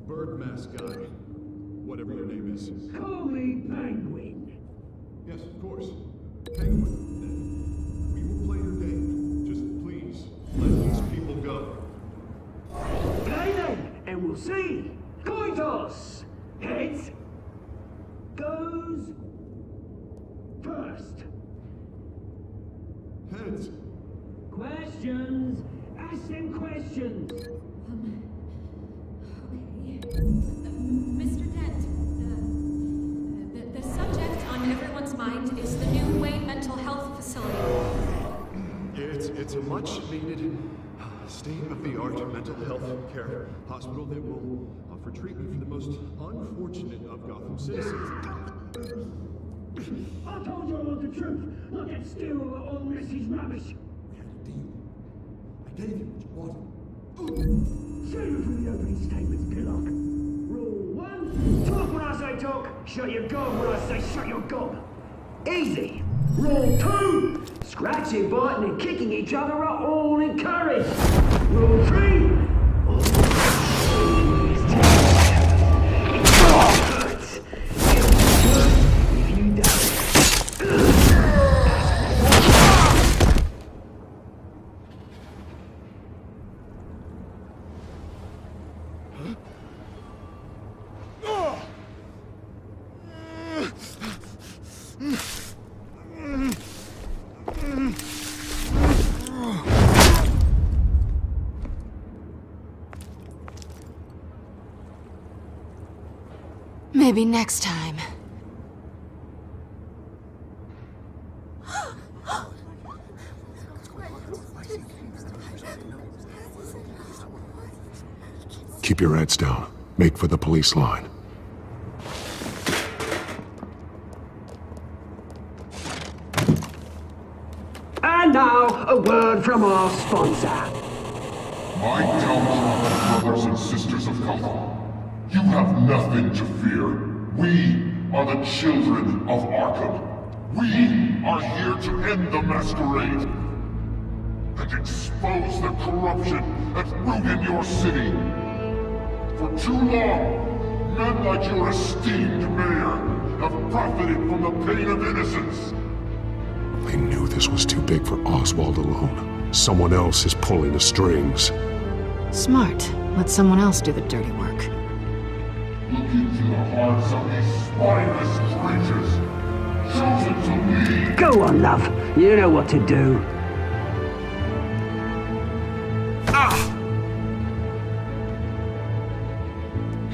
Bird mask guy. Whatever your name is. Call me Penguin. Yes, of course. Penguin. We will play your game. Just please, let these people go. Play then, and we'll see. Coin toss. Heads goes first. Heads. Questions. Ask them questions. much-needed state-of-the-art mental health care hospital that will offer treatment for the most unfortunate of Gotham citizens. I told you all the truth. Look at Steele all this is rubbish. We had a deal. I gave you what you wanted. Save it from the opening statements, Pillock. Rule 1, talk when I say talk, shut your gob when I say shut your gob. Easy. Rule 2, scratching, biting and kicking each other are all encouraged. Rule 3, Maybe next time. Keep your heads down. Make for the police line. And now, a word from our sponsor. My downtrodden brothers and sisters of Gotham, you have nothing to fear. We are the children of Arkham. We are here to end the masquerade and expose the corruption that ruined your city. For too long, men like your esteemed mayor have profited from the pain of innocence. I knew this was too big for Oswald alone. Someone else is pulling the strings. Smart. Let someone else do the dirty work. Look into the hearts of these spineless creatures, chosen to lead. Go on, love. You know what to do.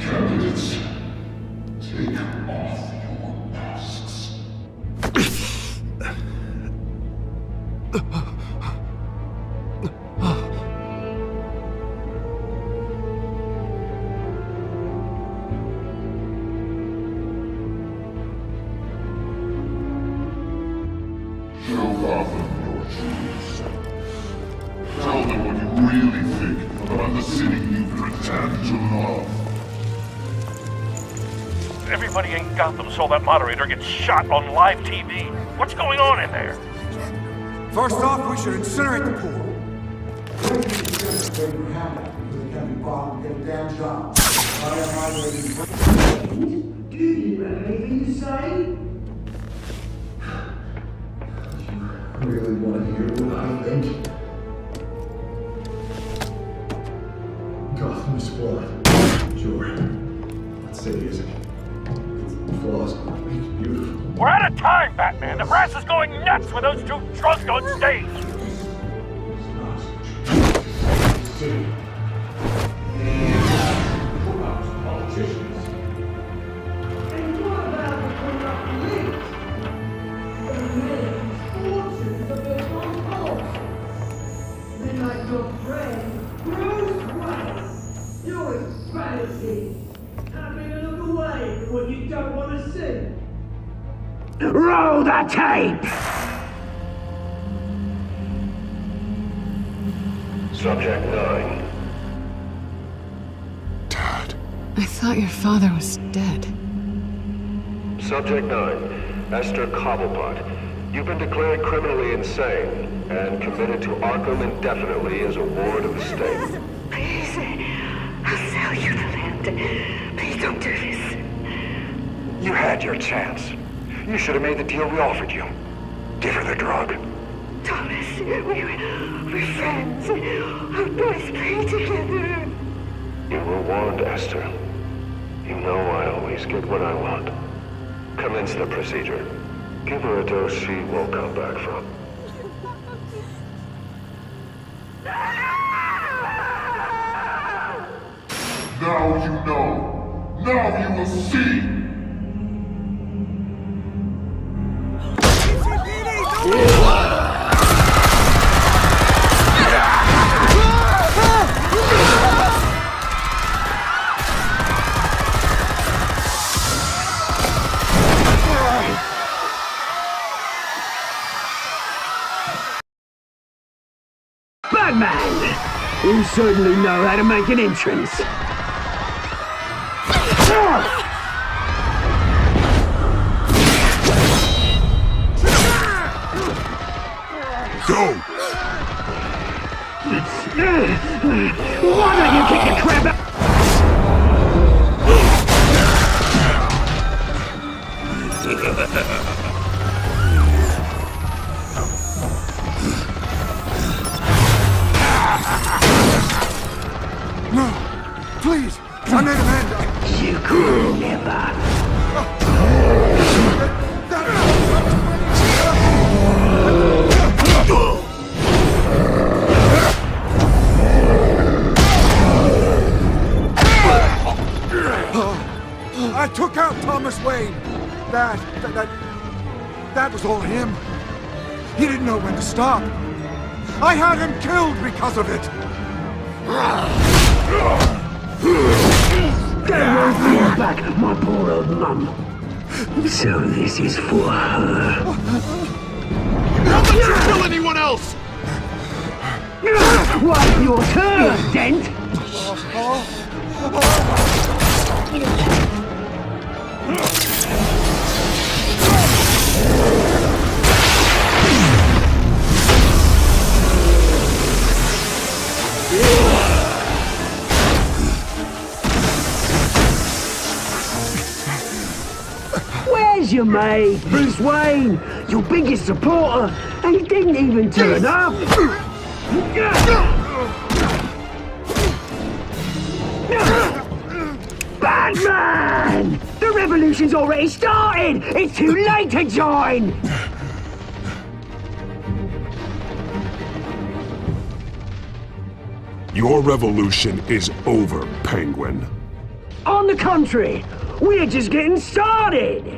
Candidates, take off your masks. Show Gotham your truths. Tell them what you really think about the city you pretend to love. Everybody in Gotham saw that moderator get shot on live TV. What's going on in there? First off, we should incinerate the pool. Do you have anything to say? You really want to hear what I think? Gotham is flawed. Sure. That city isn't. Its flaws make it beautiful. We're out of time, Batman. The press is going nuts with those two drunks on stage. City. Politicians. And what about the corrupt elites? The millions, fortunes of their own homes. Then like your friend, Bruce Wayne. You're vanity. Having to look away from what you don't want to see. Roll the tape! Subject 9. I thought your father was dead. Subject 9. Esther Cobblepot. You've been declared criminally insane and committed to Arkham indefinitely as a ward of the state. Please, I'll sell you the land. Please don't do this. You had your chance. You should have made the deal we offered you. Give her the drug. Thomas, we're friends. Our boys play together. You were warned, Esther. You know I always get what I want. Commence the procedure. Give her a dose she won't come back from. Now you know. Now you will see. Batman! You certainly know how to make an entrance. Go! Why don't you kick the crap out? No! Please! I made an end! You could never. I took out Thomas Wayne. That was all him. He didn't know when to stop. I had him killed because of it. That won't bring back my poor old mum. So this is for her. Don't let you kill anyone else! Wipe your turn, Dent! Where's your mate, Bruce Wayne? Your biggest supporter, and he didn't even turn up. Batman! The revolution's already started! It's too late to join! Your revolution is over, Penguin. On the contrary, we're just getting started!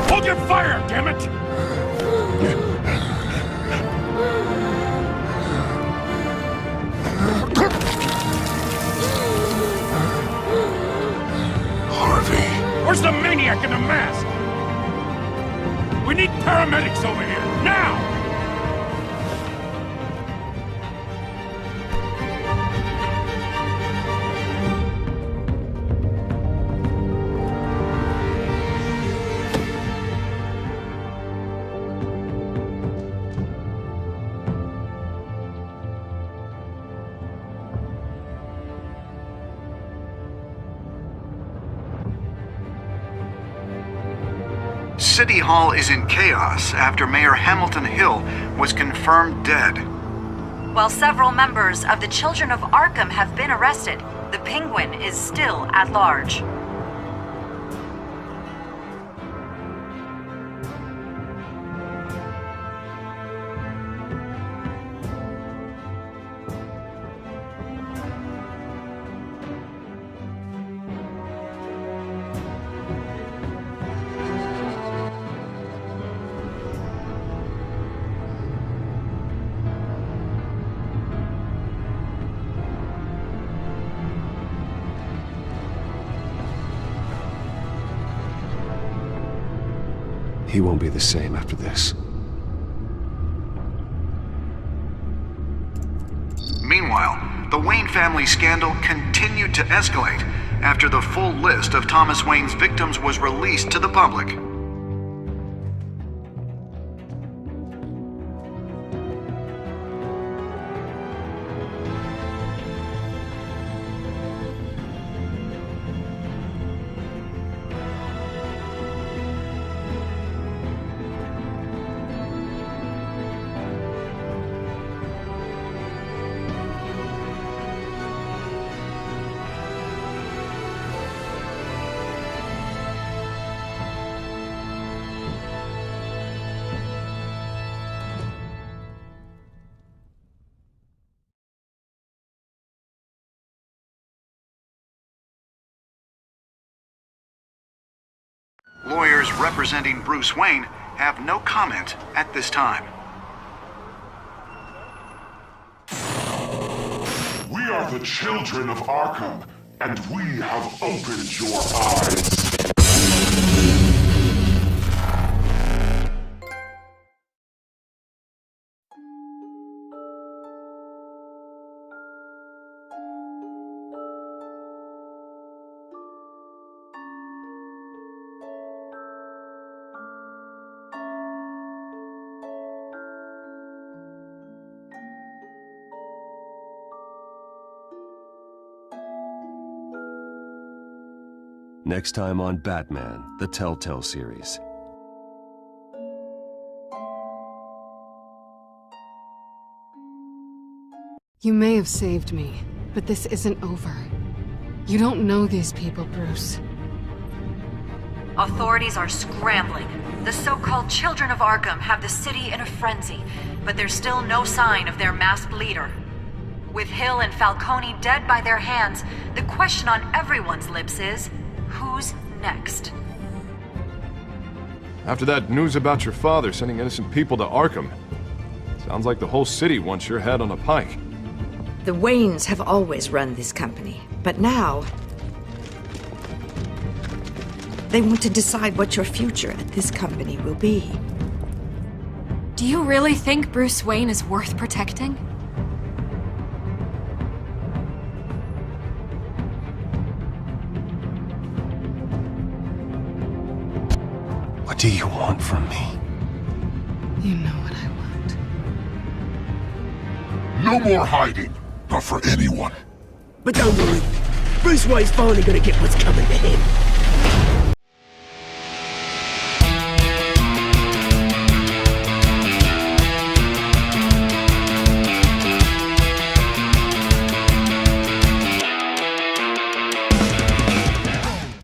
Hold your fire, damn it! Harvey. Where's the maniac in the mask? We need paramedics over here, now! City Hall is in chaos after Mayor Hamilton Hill was confirmed dead. While several members of the Children of Arkham have been arrested, the Penguin is still at large. He won't be the same after this. Meanwhile, the Wayne family scandal continued to escalate after the full list of Thomas Wayne's victims was released to the public. Lawyers representing Bruce Wayne have no comment at this time. We are the children of Arkham, and we have opened your eyes. Next time on Batman, the Telltale series. You may have saved me, but this isn't over. You don't know these people, Bruce. Authorities are scrambling. The so-called Children of Arkham have the city in a frenzy, but there's still no sign of their masked leader. With Hill and Falcone dead by their hands, the question on everyone's lips is, who's next? After that news about your father sending innocent people to Arkham, sounds like the whole city wants your head on a pike. The Waynes have always run this company, but now they want to decide what your future at this company will be. Do you really think Bruce Wayne is worth protecting? What do you want from me? You know what I want. No more hiding, not for anyone. But don't worry, Bruce Wayne's finally gonna get what's coming to him.